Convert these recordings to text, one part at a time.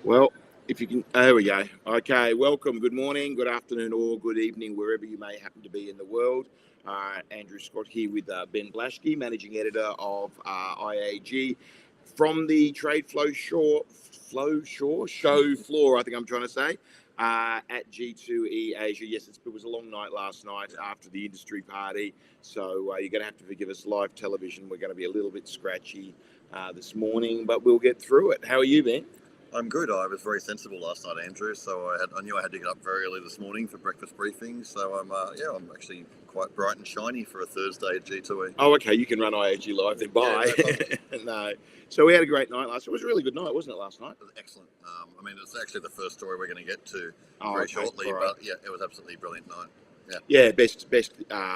Well, if you can, there we go. Okay, welcome. Good morning, good afternoon, or good evening, wherever you may happen to be in the world. Andrew Scott here with Ben Blaschke, Managing Editor of IAG, from the Trade Flow Show floor, I think I'm trying to say, at G2E Asia. Yes, it was a long night last night after the industry party, so you're going to have to forgive us. Live television, we're going to be a little bit scratchy this morning, but we'll get through it. How are you, Ben? I'm good. I was very sensible last night, Andrew. So I knew I had to get up very early this morning for breakfast briefing. So I'm actually quite bright and shiny for a Thursday at G2E. Oh, okay. You can run IAG Live then. Bye. Yeah, no. So we had a great night last night. It was a really good night, wasn't it, last night? It was excellent. It's actually the first story we're going to get to very shortly. Right. But yeah, it was absolutely brilliant night. Yeah, best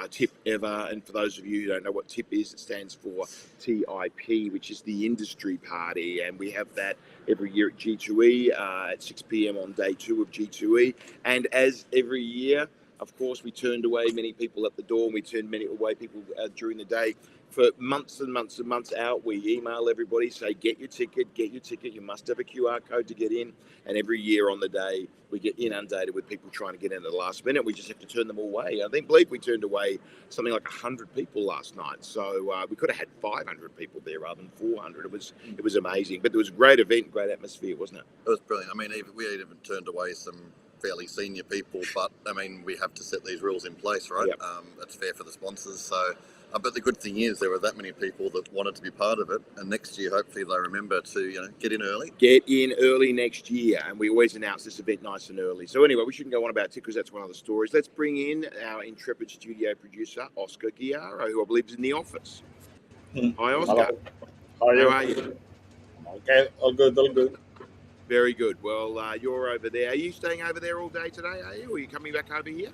tip ever. And for those of you who don't know what TIP is, it stands for TIP, which is the industry party. And we have that every year at G2E at 6 p.m. on day 2 of G2E. And as every year, of course, we turned away many people at the door, and we turned many away people during the day. For months and months and months out, we email everybody, say, get your ticket. You must have a QR code to get in. And every year on the day, we get inundated with people trying to get in at the last minute. We just have to turn them away. I believe we turned away something like 100 people last night. So we could have had 500 people there rather than 400. It was amazing. But there was a great event, great atmosphere, wasn't it? It was brilliant. We even turned away some fairly senior people, but we have to set these rules in place, right? Yep. That's fair for the sponsors. So, but the good thing is there were that many people that wanted to be part of it, and next year hopefully they remember to get in early. Get in early next year, and we always announce this event nice and early. So anyway, we shouldn't go on about it because that's one of the stories. Let's bring in our intrepid studio producer, Oscar Guiaro, who I believe is in the office. Hi, Oscar. Hello. How are you? Okay, all good. Very good. Well, you're over there. Are you staying over there all day today, are you? Or are you coming back over here?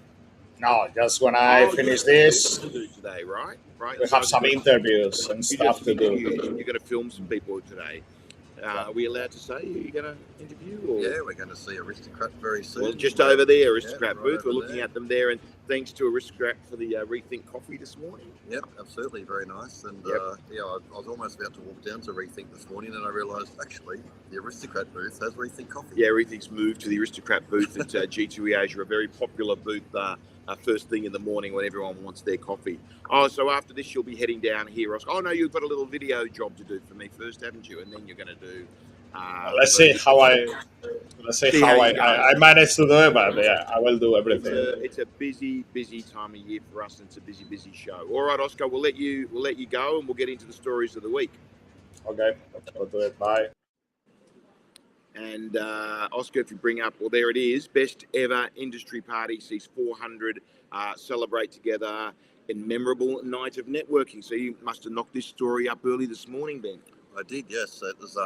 No, just when I finish this, today, right? We have some interviews and stuff to do. You're going to film some people today. Are we allowed to say who you're going to interview? Or? Yeah, we're going to see Aristocrat very soon. Well, just over there, Aristocrat booth. We're looking at them there, and thanks to Aristocrat for the Rethink coffee this morning. Yep, absolutely, very nice. And I was almost about to walk down to Rethink this morning, and I realised actually the Aristocrat booth has Rethink coffee. Yeah, Rethink's moved to the Aristocrat booth at G2E Asia, a very popular booth. First thing in the morning when everyone wants their coffee. Oh, so after this you'll be heading down here, Oscar. Oh no, you've got a little video job to do for me first, haven't you? And then you're going to do. Let's see how I manage to do it, but yeah, I will do everything. It's a busy time of year for us, and it's a busy show. All right, Oscar, we'll let you go, and we'll get into the stories of the week. Okay, I'll do it. Bye. And Oscar, if you bring up, well, there it is. Best ever industry party sees 400 celebrate together in memorable night of networking. So you must have knocked this story up early this morning, Ben. I did, yes. It was,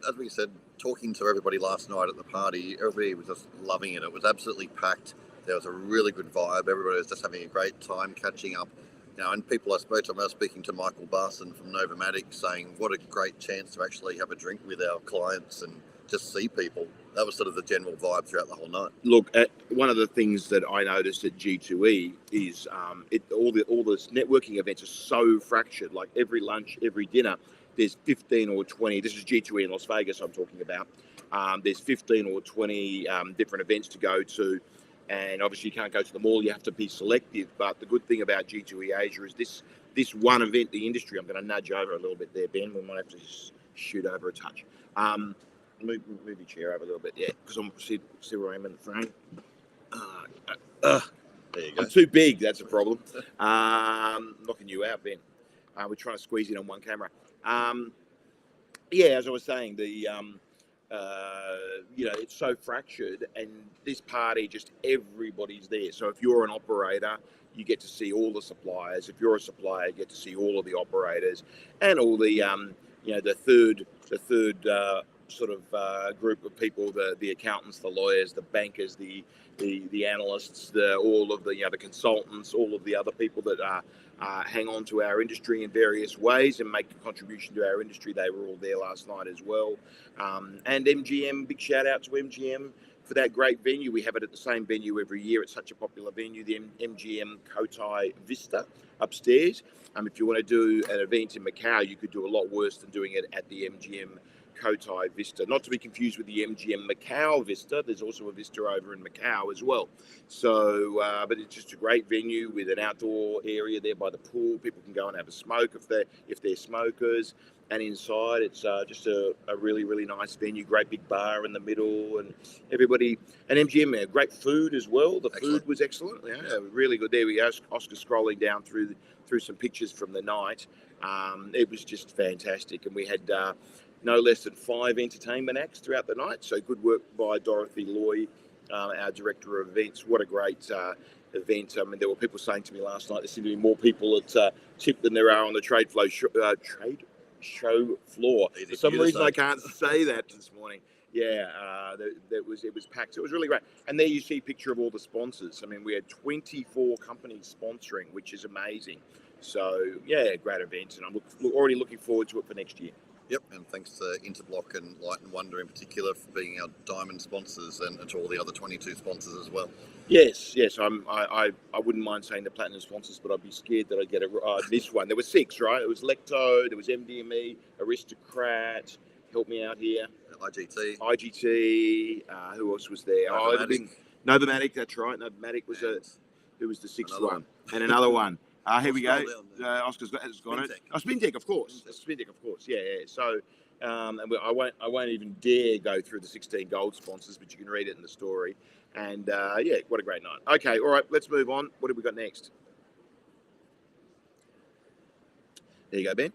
as we said, talking to everybody last night at the party, everybody was just loving it. It was absolutely packed. There was a really good vibe. Everybody was just having a great time catching up. And people I spoke to, I was speaking to Michael Barson from Novomatic, saying what a great chance to actually have a drink with our clients and just see people. that was sort of the general vibe throughout the whole night. Look, one of the things that I noticed at G2E is all the networking events are so fractured. Like every lunch, every dinner, there's 15 or 20. This is G2E in Las Vegas I'm talking about. There's 15 or 20 different events to go to. And obviously you can't go to them all. You have to be selective. But the good thing about G2E Asia is this one event, the industry. I'm going to nudge over a little bit there, Ben. We might have to shoot over a touch. Move your chair over a little bit, yeah, because I'm see where I am in the frame. There you go. I'm too big. That's a problem. Knocking you out, Ben. We're trying to squeeze in on one camera. Yeah, as I was saying, it's so fractured, and this party, just everybody's there. So if you're an operator, you get to see all the suppliers. If you're a supplier, you get to see all of the operators and all the the third sort of group of people, the accountants, the lawyers, the bankers, the analysts, all of the consultants, all of the other people that hang on to our industry in various ways and make a contribution to our industry. They were all there last night as well. And MGM, big shout out to MGM for that great venue. We have it at the same venue every year. It's such a popular venue, the MGM Cotai Vista upstairs. If you want to do an event in Macau, you could do a lot worse than doing it at the MGM Cotai Vista. Not to be confused with the MGM Macau Vista. There's also a Vista over in Macau as well. So, but it's just a great venue with an outdoor area there by the pool. People can go and have a smoke if they're smokers. And inside, it's just a really, really nice venue. Great big bar in the middle, and everybody. And MGM, great food as well. The food was excellent. Yeah, really good. There we go. Oscar scrolling down through some pictures from the night. It was just fantastic, and we had no less than 5 entertainment acts throughout the night. So good work by Dorothy Loy, our director of events. What a great event. I mean, there were people saying to me last night there seem to be more people at TIP than there are on the trade show floor. For some reason, I can't say that this morning. Yeah, it was packed. It was really great. And there you see a picture of all the sponsors. I mean, we had 24 companies sponsoring, which is amazing. So, yeah, great event. And I'm already looking forward to it for next year. Yep, and thanks to Interblock and Light and Wonder in particular for being our diamond sponsors, and to all the other 22 sponsors as well. Yes. I wouldn't mind saying the platinum sponsors, but I'd be scared that I'd get this one. There were 6, right? It was Lecto, there was MDME, Aristocrat. Help me out here. IGT. Who else was there? Novomatic. That's right. Novomatic was who was the 6th one, and another one. Here we go. Oscar's got it. Spintech, of course. Spintech, of course. Yeah. So, and I won't even dare go through the 16 gold sponsors, but you can read it in the story. And yeah, what a great night. Okay, all right, let's move on. What have we got next? There you go, Ben.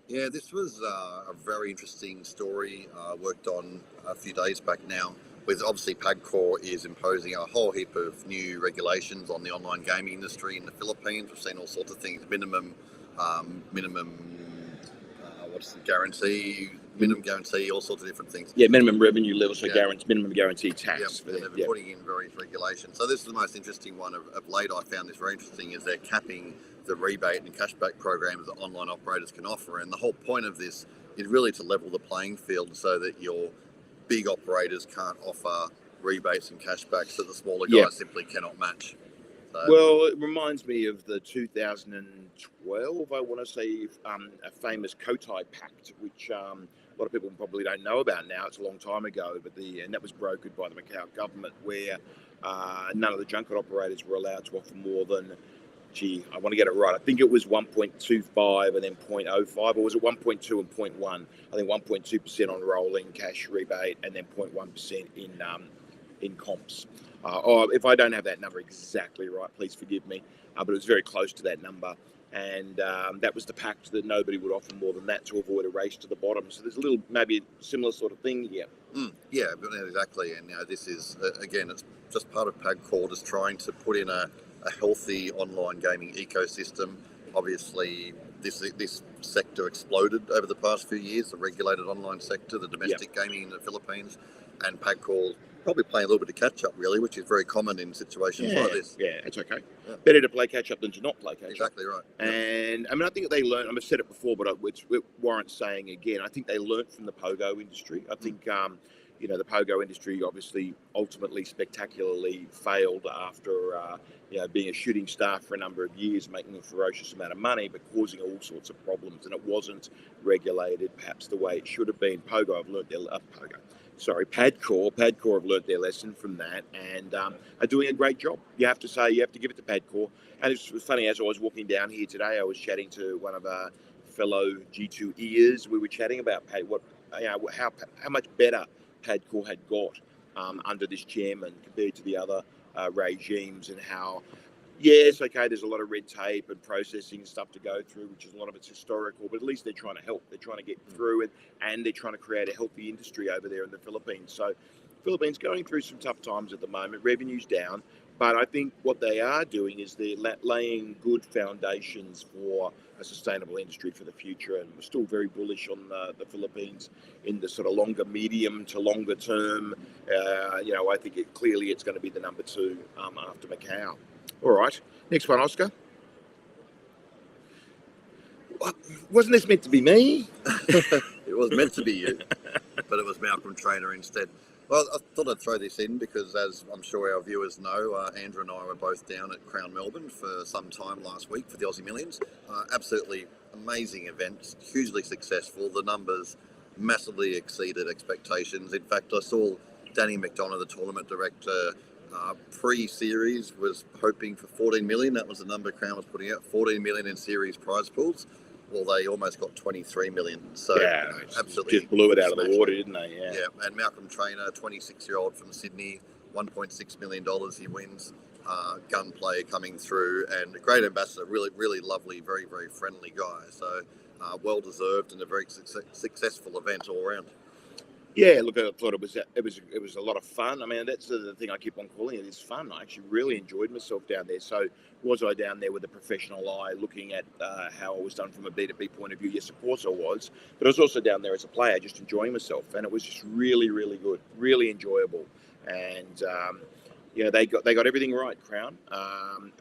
Yeah, this was a very interesting story worked on a few days back now. With obviously PAGCOR is imposing a whole heap of new regulations on the online gaming industry in the Philippines. We've seen all sorts of things, minimum guarantee, all sorts of different things. Yeah, minimum revenue level, so minimum guarantee tax. Yep. They're putting in various regulations. So this is the most interesting one of late. I found this very interesting, is they're capping the rebate and cashback programs that online operators can offer. And the whole point of this is really to level the playing field so that your big operators can't offer rebates and cashbacks that the smaller guys simply cannot match. So, well, it reminds me of the 2012, I want to say, a famous Cotai Pact, which a lot of people probably don't know about now. It's a long time ago, and that was brokered by the Macau government, where none of the junket operators were allowed to offer more than, I want to get it right. I think it was 1.25 and then 0.05, or was it 1.2 and 0.1? I think 1.2% on rolling cash rebate and then 0.1% in comps. If I don't have that number exactly right, please forgive me. But it was very close to that number. And that was the pact that nobody would offer more than that to avoid a race to the bottom. So there's a little, maybe similar sort of thing here. Yeah, exactly. And this is, again, it's just part of PAGCOR just trying to put in a healthy online gaming ecosystem. Obviously, this sector exploded over the past few years, the regulated online sector, the domestic gaming in the Philippines, and PAGCOR probably playing a little bit of catch up, really, which is very common in situations like this. Yeah, it's okay. Yeah. Better to play catch up than to not play catch up. Exactly right. And I mean, I think they learned. I've said it before, but it warrants saying again. I think they learnt from the pogo industry. I think the pogo industry obviously ultimately spectacularly failed after being a shooting star for a number of years, making a ferocious amount of money, but causing all sorts of problems, and it wasn't regulated perhaps the way it should have been. PAGCOR have learnt their lesson from that, and are doing a great job. You have to give it to PAGCOR. And it's funny, as I was walking down here today, I was chatting to one of our fellow G2Eers. We were chatting about how much better PAGCOR had got under this chairman compared to the other regimes, and how, yes, okay, there's a lot of red tape and processing stuff to go through, which is a lot of it's historical, but at least they're trying to help. They're trying to get through it, and they're trying to create a healthy industry over there in the Philippines. So Philippines going through some tough times at the moment, revenue's down, but I think what they are doing is they're laying good foundations for a sustainable industry for the future, and we're still very bullish on the Philippines in the sort of medium to longer term. I think it's going to be the number 2 after Macau. All right, next one, Oscar. Wasn't this meant to be me? It was meant to be you, but it was Malcolm Trainer instead. Well, I thought I'd throw this in because, as I'm sure our viewers know, Andrew and I were both down at Crown Melbourne for some time last week for the Aussie Millions. Absolutely amazing event, hugely successful. The numbers massively exceeded expectations. In fact, I saw Danny McDonough, the tournament director, pre-series was hoping for 14 million. That was the number Crown was putting out, 14 million in series prize pools. Well, they almost got 23 million. So absolutely just blew it out of the water, didn't they? Yeah. And Malcolm Trainer, 26-year-old from Sydney, $1.6 million he wins. Gunplay coming through, and a great ambassador, really, really lovely, very, very friendly guy. So well deserved, and a very successful event all around. Yeah, look, I thought it was a lot of fun. I mean, that's the thing I keep on calling it, is fun. I actually really enjoyed myself down there. So was I down there with a professional eye looking at how it was done from a B2B point of view? Yes, of course I was. But I was also down there as a player, just enjoying myself. And it was just really, really good, really enjoyable. And, they got everything right, Crown.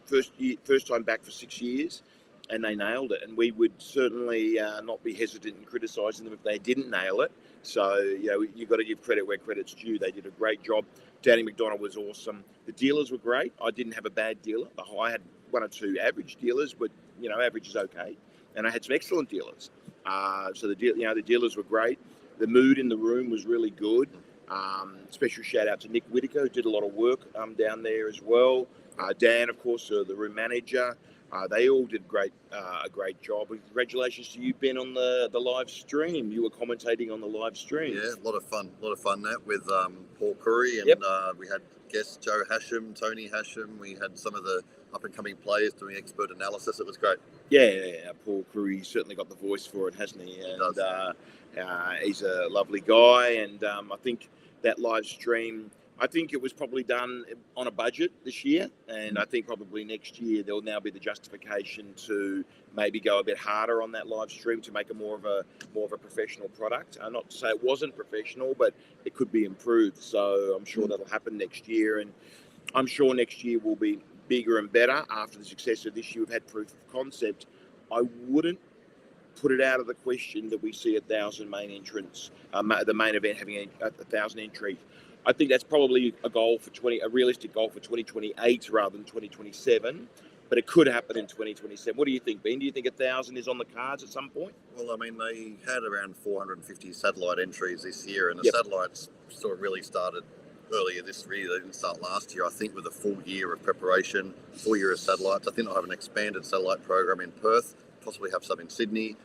First time back for 6 years, and they nailed it. And we would certainly not be hesitant in criticising them if they didn't nail it. So, you've got to give credit where credit's due. They did a great job. Danny McDonough was awesome. The dealers were great. I didn't have a bad dealer. I had 1 or 2 average dealers, but, average is okay. And I had some excellent dealers. So the dealers were great. The mood in the room was really good. Special shout out to Nick Whitaker, who did a lot of work down there as well. Dan, of course, the room manager. They all did a great job. And congratulations to you, Ben, on the live stream. You were commentating on the live stream. Yeah, a lot of fun that with Paul Curry, and we had guests Joe Hasham, Tony Hasham. We had some of the up-and-coming players doing expert analysis. It was great. Yeah. Paul Curry certainly got the voice for it, hasn't he? And he does. He's a lovely guy, and I think that live stream, I think it was probably done on a budget this year, and I think probably next year there'll now be the justification to maybe go a bit harder on that live stream to make it more of a professional product. Not to say it wasn't professional, but it could be improved. So I'm sure that'll happen next year, and I'm sure next year will be bigger and better after the success of this year. We've had proof of concept. I wouldn't put it out of the question that we see 1,000 main entrants, the main event having 1,000 entries. I think that's probably a realistic goal for 2028 rather than 2027, but it could happen in 2027. What do you think, Ben? Do you think 1,000 is on the cards at some point? Well, I mean, they had around 450 satellite entries this year, and the satellites sort of really started earlier this year. They didn't start last year, I think, with a full year of preparation, full year of satellites. I think they'll have an expanded satellite program in Perth, possibly have some in Sydney,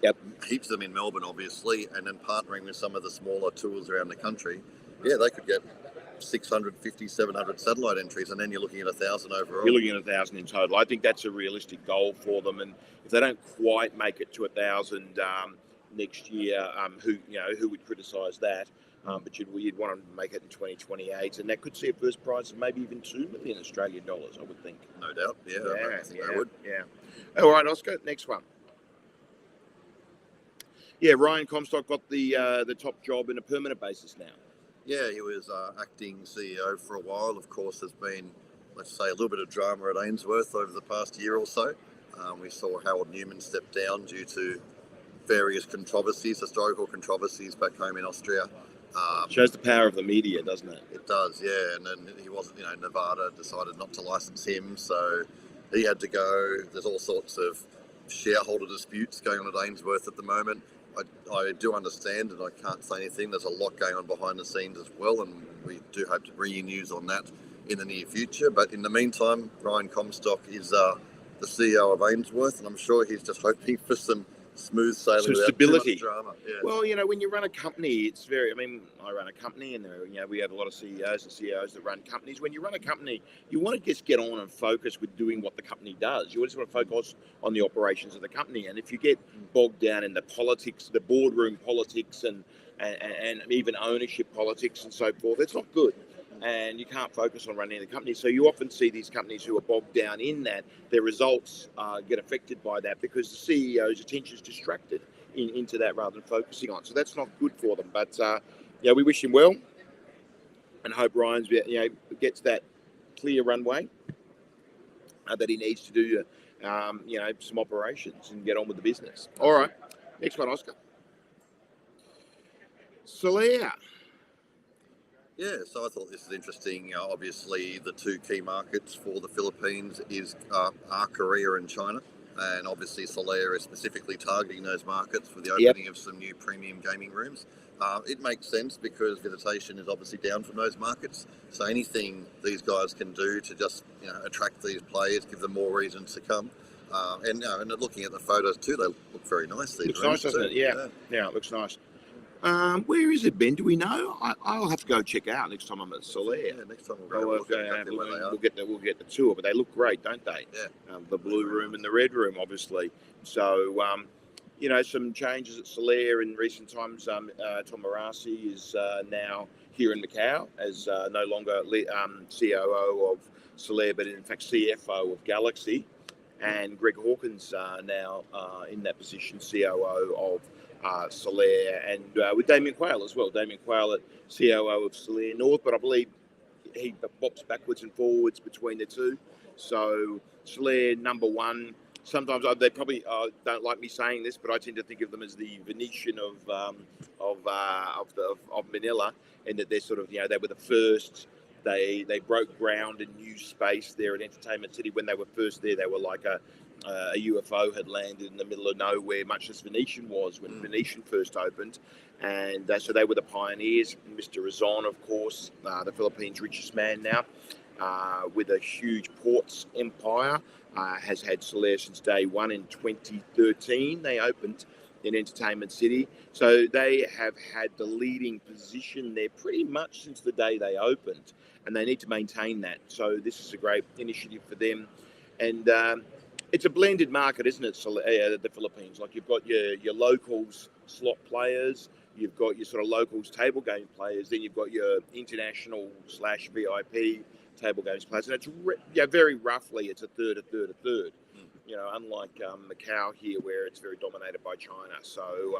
heaps of them in Melbourne, obviously, and then partnering with some of the smaller tours around the country. Yeah, they could get 650, 700 satellite entries, and then you're looking at 1,000 overall. You're looking at 1,000 in total. I think that's a realistic goal for them, and if they don't quite make it to 1,000 next year, who would criticise that? But you'd want to make it in 2028, and that could see a first prize of maybe even $2 million Australian dollars, I would think. No doubt. I think they would. Yeah. All right, Oscar, next one. Yeah, Ryan Comstock got the top job in a permanent basis now. Yeah, he was acting CEO for a while. Of course, there's been, let's say, a little bit of drama at Ainsworth over the past year or so. We saw Harold Newman step down due to various controversies, historical controversies back home in Austria. Shows the power of the media, doesn't it? It does, yeah. And then he wasn't, Nevada decided not to license him, so he had to go. There's all sorts of shareholder disputes going on at Ainsworth at the moment. I do understand, and I can't say anything. There's a lot going on behind the scenes as well, and we do hope to bring you news on that in the near future. But in the meantime, Ryan Comstock is the CEO of Ainsworth, and I'm sure he's just hoping for some smooth sailing, some without stability. too much drama. Yeah. Well, when you run a company, it's very. I run a company, and we have a lot of CEOs and CEOs that run companies. When you run a company, you want to just get on and focus with doing what the company does. You just want to focus on the operations of the company. And if you get bogged down in the politics, the boardroom politics, and even ownership politics and so forth, it's not good. And you can't focus on running the company. So you often see these companies who are bogged down in that, their results get affected by that because the CEO's attention is distracted into that rather than focusing on. So that's not good for them. But we wish him well and hope Ryan's gets that clear runway that he needs to do some operations and get on with the business. All right, next one, Oscar. Solaire. Yeah, so I thought this is interesting. Obviously, the two key markets for the Philippines are Korea and China, and obviously Solaire is specifically targeting those markets for the opening of some new premium gaming rooms. It makes sense because visitation is obviously down from those markets. So anything these guys can do to just attract these players, give them more reasons to come. And looking at the photos too, they look very nice. Looks nice, doesn't it? Yeah, it looks nice. Where is it, Ben? Do we know? I'll have to go check out next time I'm at Solaire. Yeah, next time we'll get the tour, but they look great, don't they? Yeah. The blue room and the red room, obviously. So, some changes at Solaire in recent times. Tom Marassi is now here in Macau as no longer COO of Solaire, but in fact CFO of Galaxy. And Greg Hawkins now in that position, COO of Solaire, and with Damien Quayle as well. Damien Quayle at COO of Solaire North, but I believe he bops backwards and forwards between the two. So Solaire number one. Sometimes they probably don't like me saying this, but I tend to think of them as the Venetian of Manila, in that they're sort of they were the first. They broke ground in new space there at Entertainment City. When they were first there, they were like a UFO had landed in the middle of nowhere, much as Venetian was when Venetian first opened. And so they were the pioneers. Mr. Rizon, of course, the Philippines' richest man now, with a huge ports empire, has had Solaire since day one in 2013. They opened in Entertainment City. So they have had the leading position there pretty much since the day they opened, and they need to maintain that. So this is a great initiative for them. And it's a blended market, isn't it, the Philippines? Like you've got your locals slot players, you've got your sort of locals table game players, then you've got your international / VIP table games players. And it's very roughly, it's a third. Unlike Macau here, where it's very dominated by China. So,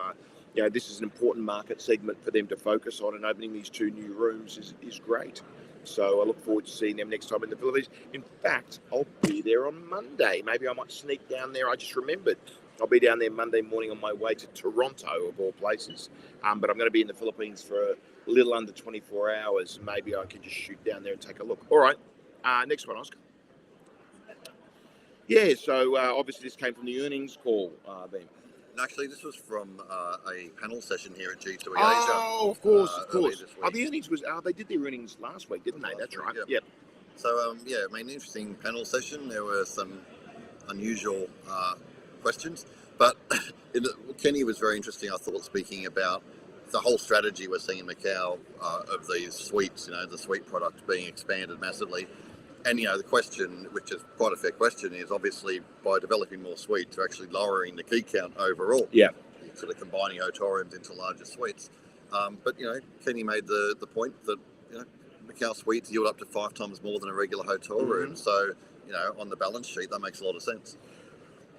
this is an important market segment for them to focus on, and opening these two new rooms is great. So I look forward to seeing them next time in the Philippines. In fact, I'll be there on Monday. Maybe I might sneak down there. I just remembered. I'll be down there Monday morning on my way to Toronto, of all places. But I'm going to be in the Philippines for a little under 24 hours. Maybe I can just shoot down there and take a look. All right. Next one, Oscar. Yeah, so obviously this came from the earnings call, Ben. Actually, this was from a panel session here at G2E Asia. Oh, of course. The earnings was. They did their earnings last week, didn't they? That's right. Yep. So, interesting panel session. There were some unusual questions, but Kenny was very interesting, I thought, speaking about the whole strategy we're seeing in Macau of these suites, the suite product being expanded massively. And, the question, which is quite a fair question, is obviously by developing more suites, you're actually lowering the key count overall. Yeah. Sort of combining hotel rooms into larger suites. But, Kenny made the point that, Macau suites yield up to 5 times more than a regular hotel room. So, on the balance sheet, that makes a lot of sense.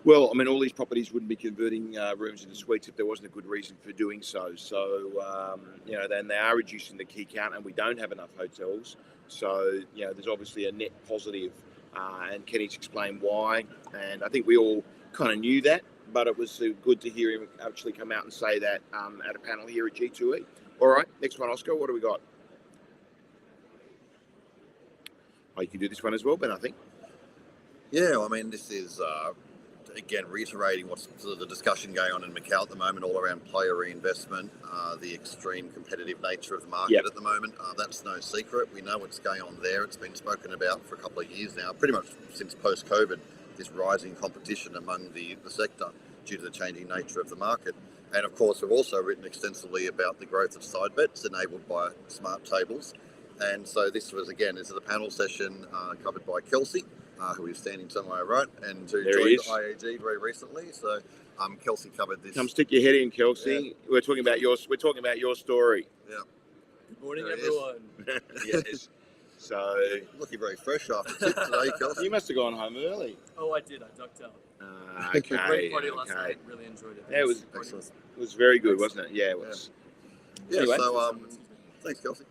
Well, all these properties wouldn't be converting rooms into suites if there wasn't a good reason for doing so. So, then they are reducing the key count, and we don't have enough hotels. So, there's obviously a net positive, and Kenny's explained why. And I think we all kind of knew that, but it was good to hear him actually come out and say that at a panel here at G2E. All right, next one, Oscar. What do we got? Oh, you can do this one as well, Ben, I think. Yeah, I mean, this is, again, reiterating what's sort of the discussion going on in Macau at the moment, all around player reinvestment, the extreme competitive nature of the market at the moment. That's no secret. We know what's going on there. It's been spoken about for a couple of years now, pretty much since post-COVID, this rising competition among the sector due to the changing nature of the market. And of course, we've also written extensively about the growth of side bets enabled by smart tables. And so this is a panel session covered by Kelsey, who is standing somewhere right, and who joined IAG very recently. So Kelsey covered this. Come stick your head in, Kelsey. Yeah. We're talking about your story. Yeah. Good morning, everyone. Yes. So looking very fresh after tip today, Kelsey. You must have gone home early. Oh, I did. I ducked out. Okay. Great party last night. Really enjoyed it. Yeah, it was very good, wasn't it? Yeah, it was. Yeah. Anyway. So thanks, Kelsey.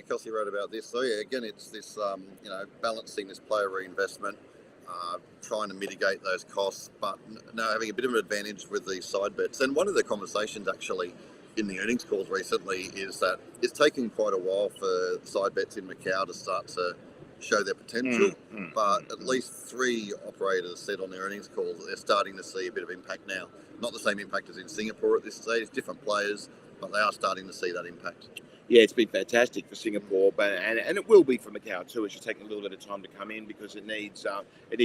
Kelsey wrote about this. So again, it's this balancing this player reinvestment, trying to mitigate those costs, but having a bit of an advantage with these side bets. And one of the conversations actually in the earnings calls recently is that it's taken quite a while for side bets in Macau to start to show their potential, but at least 3 operators said on their earnings calls that they're starting to see a bit of impact now. Not the same impact as in Singapore at this stage, different players, but they are starting to see that impact. Yeah, it's been fantastic for Singapore, and it will be for Macau too. It's just taking a little bit of time to come in because it needs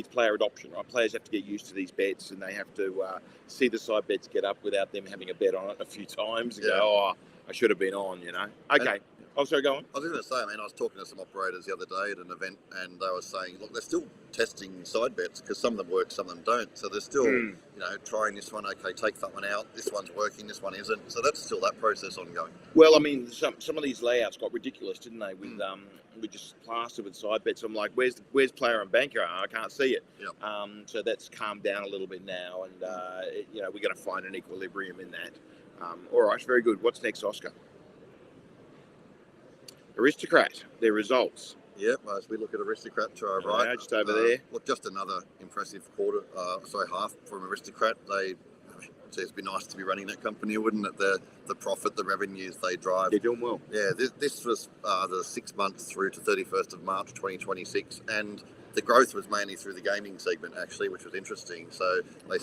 player adoption. Right, players have to get used to these bets, and they have to see the side bets get up without them having a bet on it a few times and go, "Oh, I should have been on," you know. Okay. Sorry, go on. I was going to say, I was talking to some operators the other day at an event, and they were saying, look, they're still testing side bets because some of them work, some of them don't. So they're still, trying this one. Okay, take that one out. This one's working. This one isn't. So that's still that process ongoing. Well, I mean, some of these layouts got ridiculous, didn't they? With we just plastered with side bets. I'm like, where's player and banker? I can't see it. Yep. So that's calmed down a little bit now, and we're going to find an equilibrium in that. All right, very good. What's next, Oscar? Aristocrat, their results. Yep, as we look at Aristocrat to our right. Just over there. Look, just another impressive half from Aristocrat. It'd be nice to be running that company, wouldn't it? The profit, the revenues they drive. They're doing well. Yeah, this was the 6 months through to 31st of March 2026, and the growth was mainly through the gaming segment, actually, which was interesting. So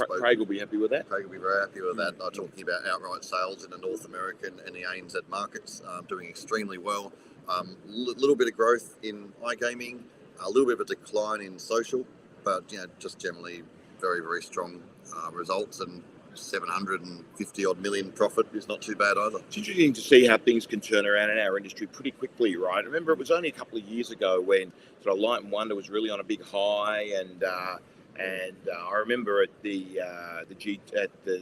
Craig will be happy with that. Craig will be very happy with that. Talking about outright sales in the North American and the ANZ markets, doing extremely well. Little bit of growth in iGaming, a little bit of a decline in social, but just generally very, very strong results, and 750 odd million profit is not too bad either. It's interesting to see how things can turn around in our industry pretty quickly, right? I remember it was only a couple of years ago when sort of Light and Wonder was really on a big high, and I remember at the IAGX.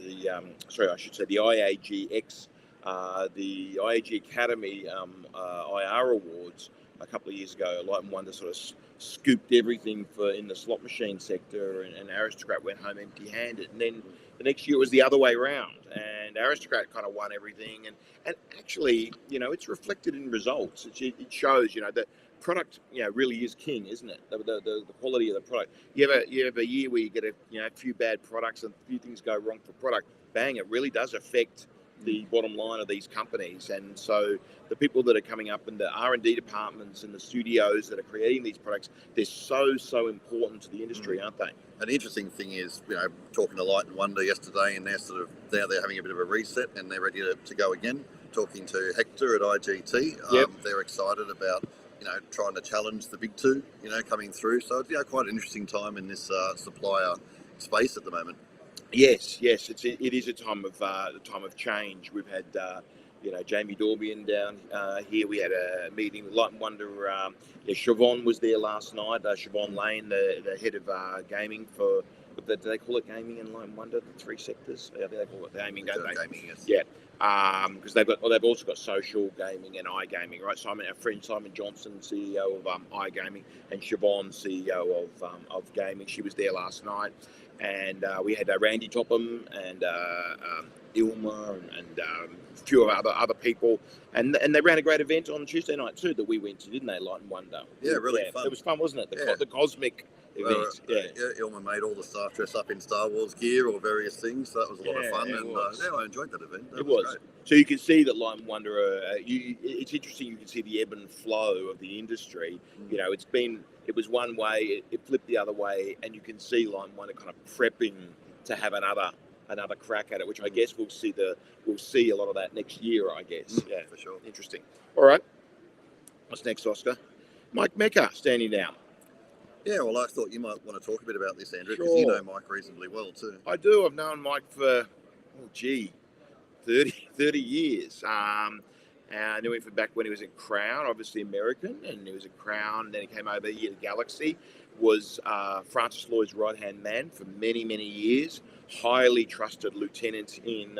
The IAG Academy IR Awards a couple of years ago, Light and Wonder sort of scooped everything in the slot machine sector, and Aristocrat went home empty-handed. And then the next year it was the other way around, and Aristocrat kind of won everything. And actually, it's reflected in results. It shows, that product, really is king, isn't it? The quality of the product. You have a year where you get a few bad products and a few things go wrong for product. Bang! It really does affect the bottom line of these companies. And so the people that are coming up in the R&D departments and the studios that are creating these products, they're so important to the industry, aren't they? And the interesting thing is, talking to Light and Wonder yesterday, and they're having a bit of a reset and they're ready to go again. Talking to Hector at IGT, they're excited about trying to challenge the big two, coming through. So it's quite an interesting time in this supplier space at the moment. Yes, it is a time of change. We've had Jamie Dorbian down here. We had a meeting with Light and Wonder. Siobhan was there last night. Siobhan Lane, the head of gaming for. Do they call it gaming and Light and Wonder? The 3 sectors. Yeah, they call it gaming, don't they? Gaming, yes. Yeah. Because they've also got social gaming and iGaming, right? Our friend Simon Johnson, CEO of iGaming, and Siobhan, CEO of gaming. She was there last night, and we had Randy Topham and Ilma and a few of other people, and they ran a great event on Tuesday night too that we went to, didn't they? Light and Wonder. Yeah, really fun. It was fun, wasn't it? The cosmic event. Yeah. Ilma made all the staff dress up in Star Wars gear or various things, so that was a lot of fun, it and was. I enjoyed that event. That It was. great. So you can see that Light & Wonder, it's interesting, you can see the ebb and flow of the industry. You know, it was one way, it flipped the other way, and you can see Light & Wonder kind of prepping to have another crack at it, which I guess we'll see a lot of that next year, I guess. Yeah, for sure. Interesting. All right. What's next, Oscar? Mike Mecca standing down. Yeah, well, I thought you might want to talk a bit about this, Andrew, because Sure. you know Mike reasonably well too. I do. I've known Mike for, 30 years. I knew him from back when he was at Crown, obviously American, and he was at Crown, and then he came over here to Galaxy, was Francis Lloyd's right-hand man for many, many years, highly trusted lieutenant in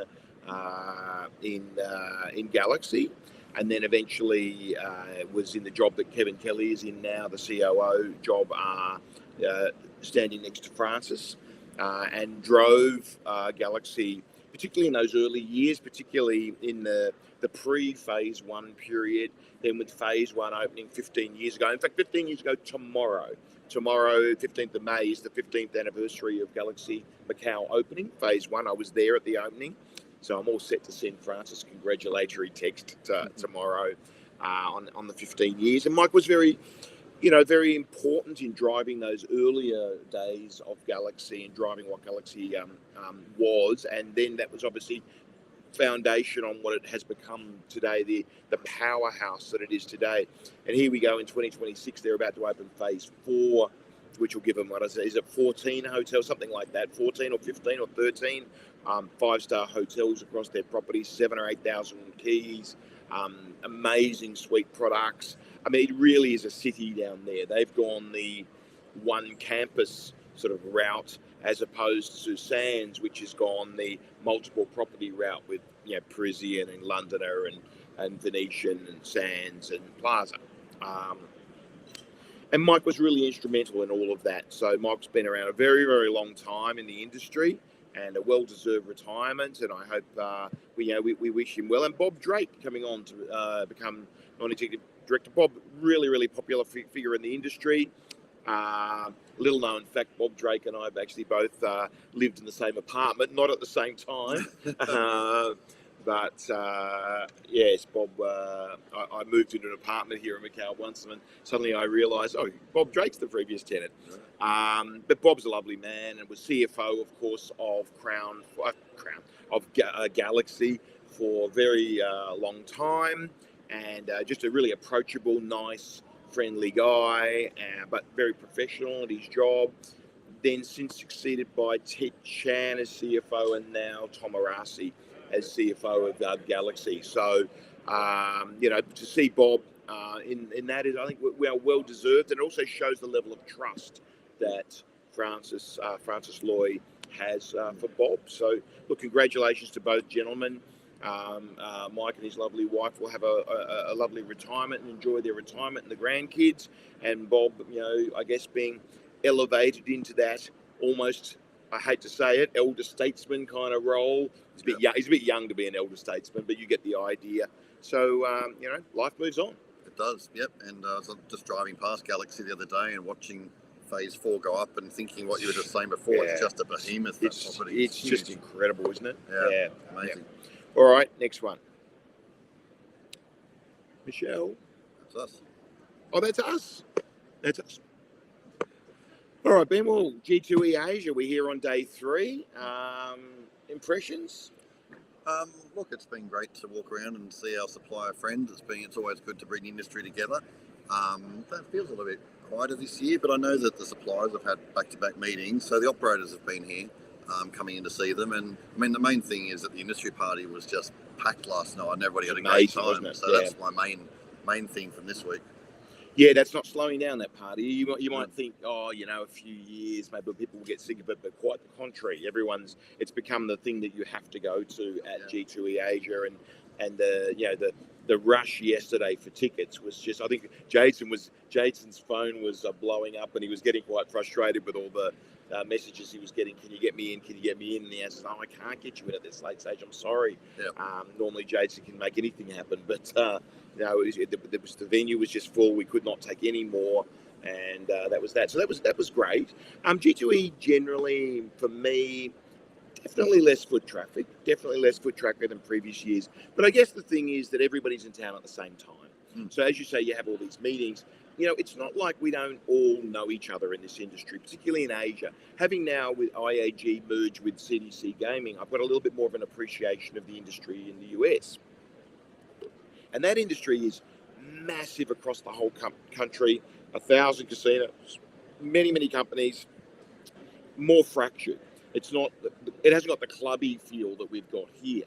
Galaxy, and then eventually was in the job that Kevin Kelly is in now, the COO job, standing next to Francis, and drove Galaxy, particularly in those early years, particularly in the pre-phase one period, then with phase one opening 15 years ago. In fact, 15 years ago tomorrow, 15th of May, is the 15th anniversary of Galaxy Macau opening, phase one. I was there at the opening. So I'm all set to send Francis a congratulatory text tomorrow on the 15 years. And Mike was very important in driving those earlier days of Galaxy and driving what Galaxy was. And then that was obviously foundation on what it has become today, the powerhouse that it is today. And here we go in 2026, they're about to open phase 4, which will give them, is it 14 hotels, something like that, 14 or 15 or 13 5-star hotels across their properties, 7,000 or 8,000 keys, amazing suite products. I mean, it really is a city down there. They've gone the one campus sort of route as opposed to Sands, which has gone the multiple property route with, Parisian and Londoner and Venetian and Sands and Plaza. And Mike was really instrumental in all of that. So Mike's been around a very, very long time in the industry and a well-deserved retirement. And I hope we wish him well. And Bob Drake coming on to become non-executive director. Bob, really, really popular figure in the industry. Little known fact, Bob Drake and I have actually both lived in the same apartment, not at the same time. But yes, Bob, I moved into an apartment here in Macau once, and suddenly I realised, Bob Drake's the previous tenant. But Bob's a lovely man and was CFO, of course, of Galaxy for a very long time, and just a really approachable, nice, friendly guy, but very professional at his job. Then since succeeded by Ted Chan as CFO, and now Tom Arasi as CFO of Galaxy. So, to see Bob in that is, I think, we are well deserved, and it also shows the level of trust that Francis Lloyd has for Bob. So, look, congratulations to both gentlemen. Mike and his lovely wife will have a lovely retirement and enjoy their retirement and the grandkids. And Bob, I guess being elevated into that almost, I hate to say it, elder statesman kind of role. He's a bit young to be an elder statesman, but you get the idea. So, life moves on. It does, yep. And I was just driving past Galaxy the other day and watching phase 4 go up and thinking what you were just saying before. Yeah. It's just a behemoth. It's just incredible, isn't it? Yeah, amazing. Yeah. All right, next one. Michelle. That's us. Oh, that's us. That's us. All right, Ben. Well, G2E Asia, we're here on day 3. Impressions? Look, it's been great to walk around and see our supplier friends. It's always good to bring the industry together. That feels a little bit quieter this year, but I know that the suppliers have had back-to-back meetings, so the operators have been here coming in to see them. And I mean, the main thing is that the industry party was just packed last night and everybody had a great time. So that's my main thing from this week. Yeah, that's not slowing down, that party. You might think, a few years, maybe people will get sick of it, but quite the contrary. It's become the thing that you have to go to at G2E Asia, and the rush yesterday for tickets was just, I think Jason's phone was blowing up, and he was getting quite frustrated with all the messages he was getting. Can you get me in? Can you get me in? And the answer is, I can't get you in at this late stage. I'm sorry. Yeah. Normally Jason can make anything happen, but the venue was just full. We could not take any more. and that was that. So that was great. G2E generally for me. Definitely less foot traffic. Definitely less foot traffic than previous years. But I guess the thing is that everybody's in town at the same time. So as you say, you have all these meetings. It's not like we don't all know each other in this industry, particularly in Asia. Having now with IAG merged with CDC Gaming, I've got a little bit more of an appreciation of the industry in the US. And that industry is massive across the whole country. 1,000 casinos, many, many companies, more fractured. It hasn't got the clubby feel that we've got here.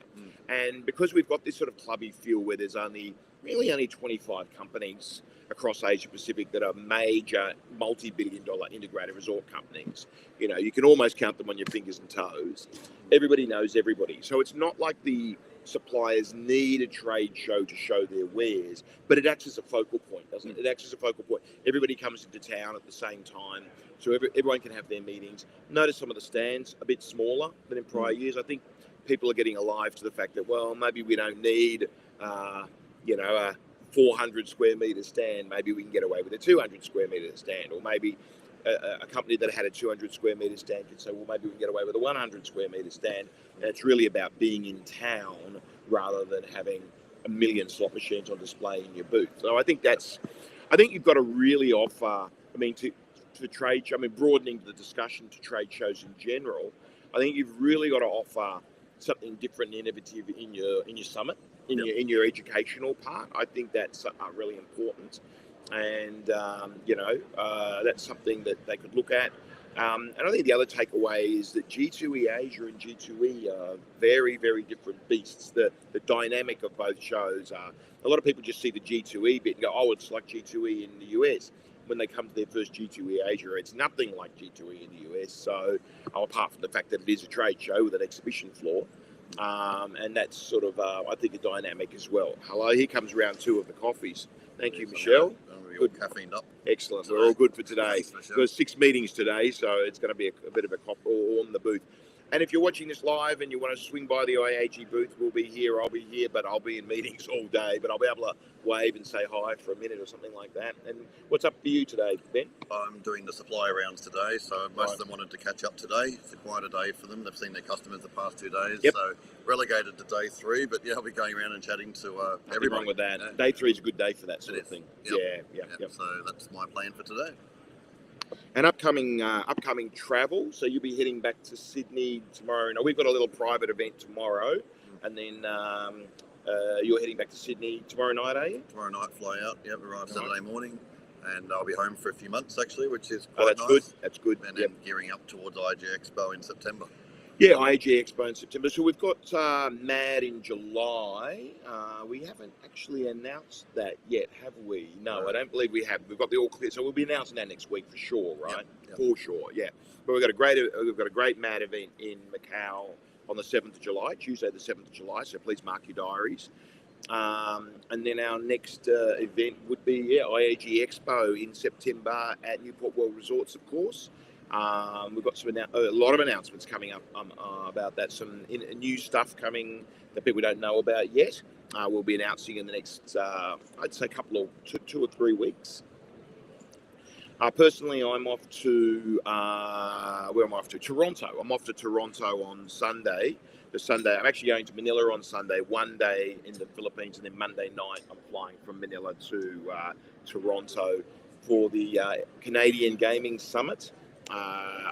And because we've got this sort of clubby feel where there's only 25 companies across Asia Pacific that are major multi-billion-dollar integrated resort companies, you can almost count them on your fingers and toes. Everybody knows everybody. So it's not like the suppliers need a trade show to show their wares, but it acts as a focal point, doesn't it? It acts as a focal point. Everybody comes into town at the same time, so everyone can have their meetings. Notice some of the stands a bit smaller than in prior years. I think people are getting alive to the fact that, well, maybe we don't need, a 400 square metre stand. Maybe we can get away with a 200 square metre stand, or maybe a company that had a 200 square metre stand could say, well, maybe we can get away with a 100 square metre stand. And it's really about being in town rather than having a million slot machines on display in your booth. So I think you've got to really offer, to trade, broadening the discussion to trade shows in general. I think you've really got to offer something different and innovative in your summit, in your educational part. I think that's really important. And that's something that they could look at. And I think the other takeaway is that G2E Asia and G2E are very, very different beasts. The dynamic of both shows are, a lot of people just see the G2E bit and go, oh, it's like G2E in the US. When they come to their first G2E Asia, it's nothing like G2E in the US. So apart from the fact that it is a trade show with an exhibition floor, and that's sort of, I think, a dynamic as well. Hello, here comes round 2 of the coffees. Thank you, Michelle. Good. Caffeined up. Excellent. We're all good for today. Thanks, We've got 6 meetings today, so it's going to be a bit of a coffee all in the booth. And if you're watching this live and you want to swing by the IAG booth, we'll be here. I'll be here, but I'll be in meetings all day. But I'll be able to wave and say hi for a minute or something like that. And what's up for you today, Ben? I'm doing the supply rounds today, so most of them wanted to catch up today. It's quite a day for them. They've seen their customers the past 2 days, so relegated to day 3. But I'll be going around and chatting to everybody. Wrong with that. Day 3 is a good day for that sort of thing. Yep. So that's my plan for today. And upcoming travel. So you'll be heading back to Sydney tomorrow. Now we've got a little private event tomorrow, and then you're heading back to Sydney tomorrow night, are you? Tomorrow night, fly out. Arrive Saturday morning, and I'll be home for a few months actually, which is quite nice. That's good. And then gearing up towards IAG Expo in September. Yeah, IAG Expo in September. So we've got MAD in July. We haven't actually announced that yet, have we? No, I don't believe we have. We've got the all clear, so we'll be announcing that next week for sure, right? Yep. For sure, yeah. But we've got a great MAD event in Macau on the 7th of July, Tuesday the 7th of July. So please mark your diaries. And then our next event would be IAG Expo in September at Newport World Resorts, of course. We've got a lot of announcements coming up about that. Some new stuff coming that people don't know about yet. We'll be announcing in the next, I'd say, two or 3 weeks. Personally, I'm off to where am I off to? Toronto. I'm off to Toronto on Sunday. I'm actually going to Manila on Sunday. 1 day in the Philippines, and then Monday night I'm flying from Manila to Toronto for the Canadian Gaming Summit.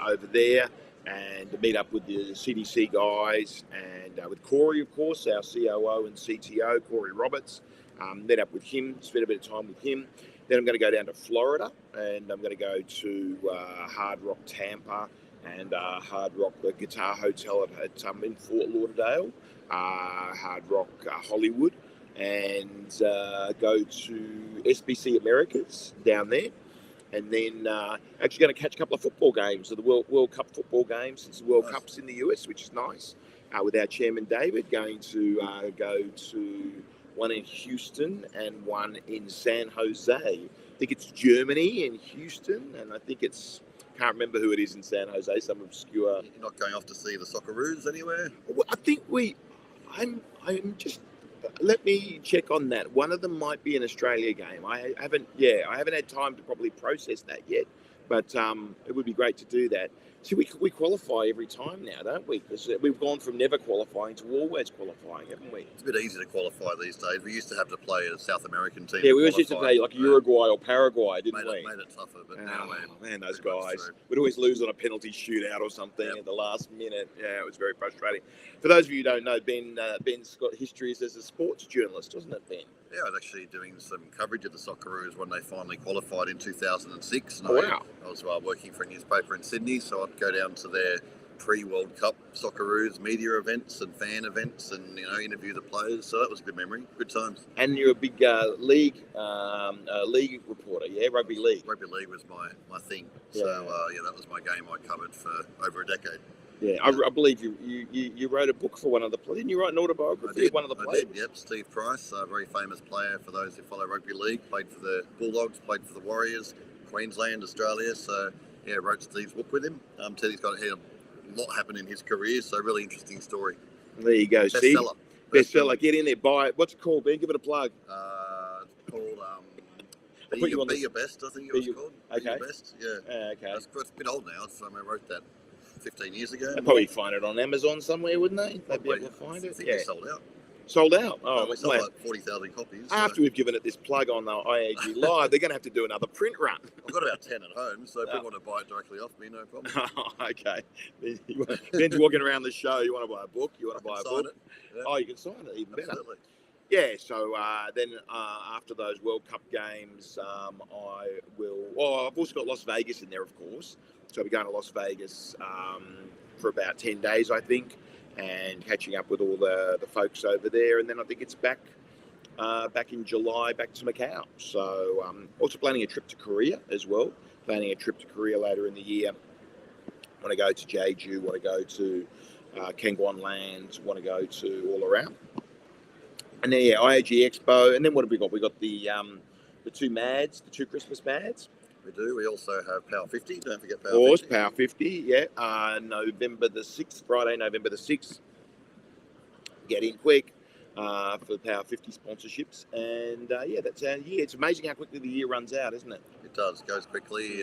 Over there, and to meet up with the CDC guys and with Corey, of course, our COO and CTO, Corey Roberts. Met up with him, spent a bit of time with him. Then I'm going to go down to Florida, and I'm going to go to Hard Rock Tampa and Hard Rock the Guitar Hotel in Fort Lauderdale, Hard Rock Hollywood, and go to SBC Americas down there. And then actually going to catch a couple of football games, of the World Cup football games, since the World Cup's in the US, which is nice. With our chairman, David, going to go to one in Houston and one in San Jose. I think it's Germany in Houston, and I think can't remember who it is in San Jose, some obscure... You're not going off to see the Socceroos anywhere? Well, I think I'm just Let me check on that. One of them might be an Australia game. I haven't had time to probably process that yet, but it would be great to do that. See, we qualify every time now, don't we? Because we've gone from never qualifying to always qualifying, haven't we? It's a bit easy to qualify these days. We used to have to play a South American team. Yeah, we always used to play like Uruguay or Paraguay, didn't we? Made it tougher, but now we're... Man, those pretty much guys. through. We'd always lose on a penalty shootout or something at the last minute. Yeah, it was very frustrating. For those of you who don't know, Ben's got history as a sports journalist, doesn't it, Ben? Yeah, I was actually doing some coverage of the Socceroos when they finally qualified in 2006. And Wow. I was working for a newspaper in Sydney, so I'd go down to their pre-World Cup Socceroos media events and fan events and, interview the players. So that was a good memory, good times. And you're a big league reporter, yeah? Rugby league. Rugby league was my thing. Yeah. So, that was my game I covered for over a decade. Yeah, I believe you wrote a book for one of the players. Didn't you write an autobiography of one of the players? I did, yep. Steve Price, a very famous player for those who follow rugby league. Played for the Bulldogs, played for the Warriors, Queensland, Australia. So, yeah, wrote Steve's book with him. Said he's got a lot happened in his career, so really interesting story. There you go, Steve. Bestseller. Get in there, buy it. What's it called, Ben? Give it a plug. It's called Be Your Best, I think it was called. Okay. Be Your Best, yeah. Okay. It's a bit old now, so I wrote that 15 years ago. They'd probably find it on Amazon somewhere, wouldn't they? They'd be able to find it. I think Yeah. they sold out. Sold out. Oh, we sold like 40,000 copies. After we've given it this plug on the IAG Live, they're going to have to do another print run. I've got about 10 at home, so if people want to buy it directly off me, no problem. Okay. Ben's walking around the show. You want to buy a book? You want to buy a book? Yeah. Oh, you can sign it even Absolutely. better. Yeah, so then after those World Cup games, I've also got Las Vegas in there, of course. So I'll be going to Las Vegas for about 10 days, I think, and catching up with all the folks over there. And then I think it's back in July, back to Macau. So also planning a trip to Korea as well. Planning a trip to Korea later in the year. Want to go to Jeju, want to go to Kangwon Land, want to go to all around. And then, IAG Expo. And then what have we got? We got the two Mads, the two Christmas Mads. We do. We also have Power 50. Don't forget Power 50. Of course, Power 50, yeah. November the 6th, Friday, November the 6th. Get in quick for the Power 50 sponsorships. And, that's our year. It's amazing how quickly the year runs out, isn't it? It does. It goes quickly.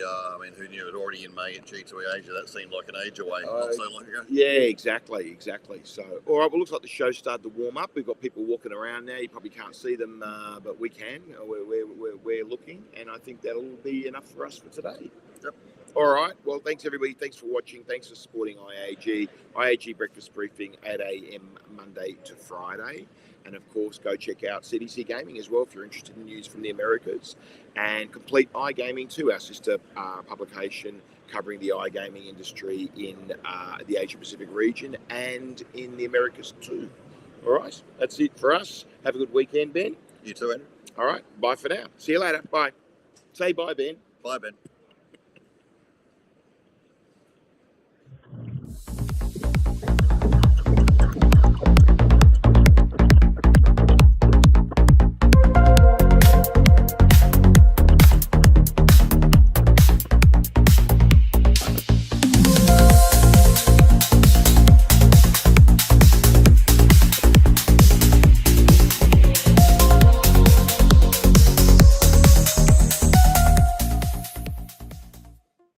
Who knew it already in May at G2E Asia? That seemed like an age away not so long ago. Yeah, exactly. So, all right, well, looks like the show started to warm up. We've got people walking around now. You probably can't see them, but we can. We're looking, and I think that'll be enough for us for today. Yep. All right. Well, thanks, everybody. Thanks for watching. Thanks for supporting IAG. IAG Breakfast Briefing at 8 a.m. Monday to Friday. And, of course, go check out CDC Gaming as well if you're interested in news from the Americas. And Complete iGaming too, our sister publication covering the iGaming industry in the Asia-Pacific region and in the Americas too. All right. That's it for us. Have a good weekend, Ben. You too, Andrew. All right. Bye for now. See you later. Bye. Say bye, Ben. Bye, Ben.